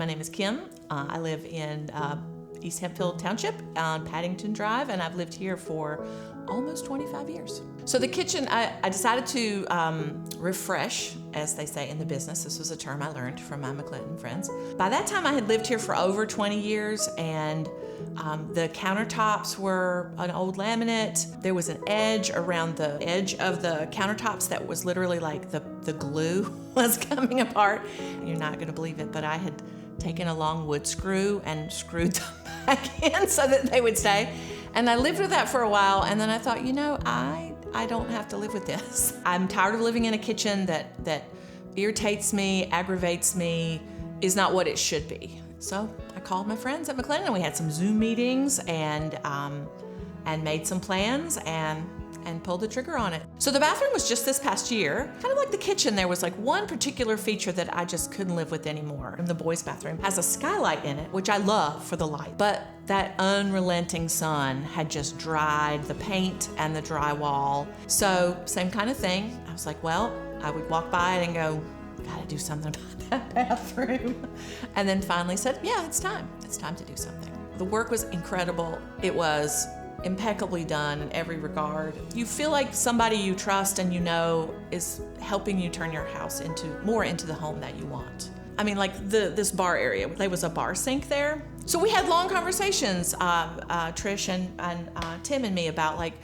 my name is Kim. I live in East Hempfield Township on Paddington Drive, and I've lived here for almost 25 years. So the kitchen, I decided to refresh, as they say in the business. This was a term I learned from my McClinton friends. By that time, I had lived here for over 20 years, and the countertops were an old laminate. There was an edge around the edge of the countertops that was literally like the glue was coming apart. You're not going to believe it, but I had taken a long wood screw and screwed them back in so that they would stay. And I lived with that for a while, and then I thought, I don't have to live with this. I'm tired of living in a kitchen that irritates me, aggravates me, is not what it should be. So I called my friends at McClinton, and we had some Zoom meetings and made some plans and pulled the trigger on it. So the bathroom was just this past year. Kind of like the kitchen, there was like one particular feature that I just couldn't live with anymore. And the boys' bathroom has a skylight in it, which I love for the light. But that unrelenting sun had just dried the paint and the drywall. So same kind of thing. I was like, well, I would walk by it and go, gotta do something about that bathroom. And then finally said, yeah, it's time. It's time to do something. The work was incredible. It was impeccably done in every regard. You feel like somebody you trust and you know is helping you turn your house more into the home that you want. I mean, like this bar area, there was a bar sink there. So we had long conversations, Trish and Tim and me, about like,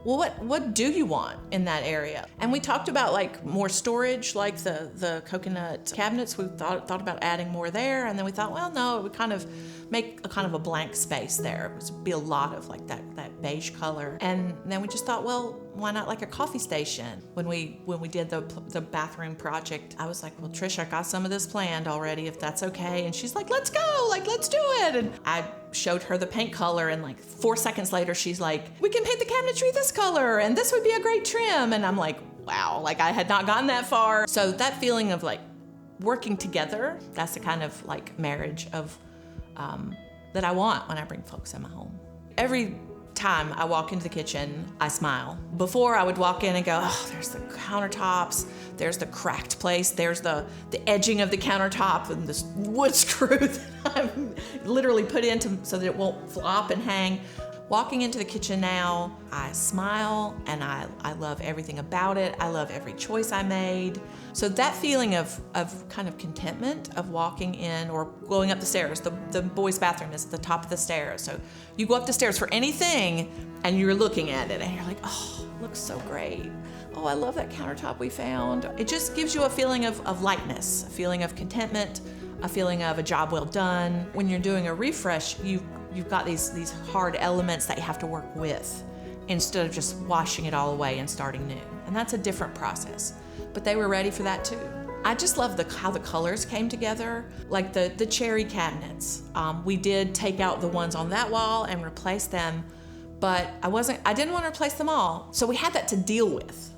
well, what do you want in that area? And we talked about like more storage, like the coconut cabinets. We thought about adding more there, and then we thought, well, no, it would kind of make a kind of a blank space there. It would be a lot of like that beige color. And then we just thought, well, why not like a coffee station? When we did the bathroom project, I was like, well, Trish, I got some of this planned already, if that's okay. And she's like, let's go, like, let's do it. And I showed her the paint color, and like 4 seconds later, she's like, we can paint the cabinetry this color, and this would be a great trim. And I'm like, wow, like I had not gotten that far. So that feeling of like working together, that's the kind of like marriage of that I want when I bring folks in my home. Every time I walk into the kitchen, I smile. Before, I would walk in and go, oh, there's the countertops, there's the cracked place, there's the edging of the countertop and this wood screw that I've literally put in so that it won't flop and hang. Walking into the kitchen now, I smile and I love everything about it. I love every choice I made. So that feeling of kind of contentment of walking in or going up the stairs, the boys' bathroom is at the top of the stairs. So you go up the stairs for anything and you're looking at it and you're like, oh, it looks so great. Oh, I love that countertop we found. It just gives you a feeling of lightness, a feeling of contentment, a feeling of a job well done. When you're doing a refresh, you've got these hard elements that you have to work with instead of just washing it all away and starting new. And that's a different process. But they were ready for that too. I just love how the colors came together, like the cherry cabinets. We did take out the ones on that wall and replace them, but I didn't want to replace them all. So we had that to deal with,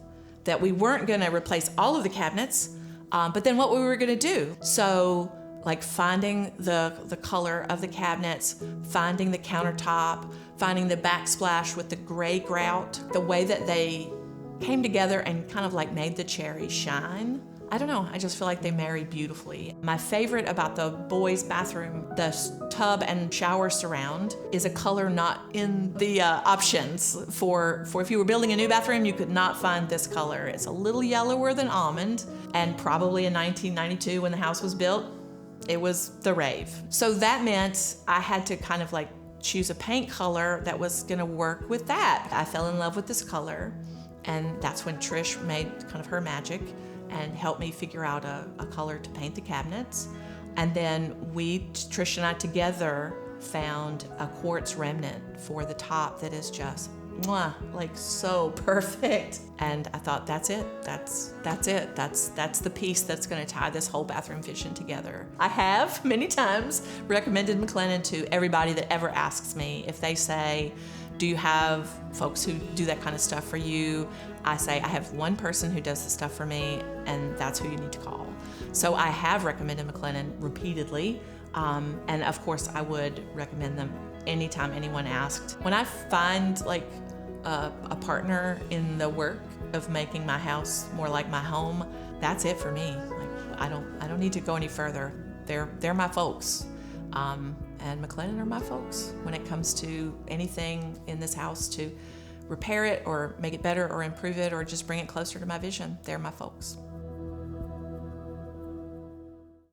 that we weren't gonna replace all of the cabinets, but then what we were gonna do. So like finding the color of the cabinets, finding the countertop, finding the backsplash with the gray grout, the way that they came together and kind of like made the cherry shine. I don't know, I just feel like they marry beautifully. My favorite about the boys' bathroom, the tub and shower surround, is a color not in the options for if you were building a new bathroom, you could not find this color. It's a little yellower than almond, and probably in 1992 when the house was built, it was the rave. So that meant I had to kind of like choose a paint color that was gonna work with that. I fell in love with this color, and that's when Trish made kind of her magic and helped me figure out a color to paint the cabinets. And then Trish and I together found a quartz remnant for the top that is just mwah, like so perfect. And I thought, that's it. That's it. That's the piece that's going to tie this whole bathroom vision together. I have many times recommended McClinton to everybody that ever asks me. If they say, do you have folks who do that kind of stuff for you? I say, I have one person who does the stuff for me, and that's who you need to call. So I have recommended McClinton repeatedly. And of course, I would recommend them anytime anyone asked. When I find like a partner in the work of making my house more like my home, that's it for me. Like I don't need to go any further. they're my folks. And McLennan are my folks when it comes to anything in this house to repair it or make it better or improve it or just bring it closer to my vision. They're my folks.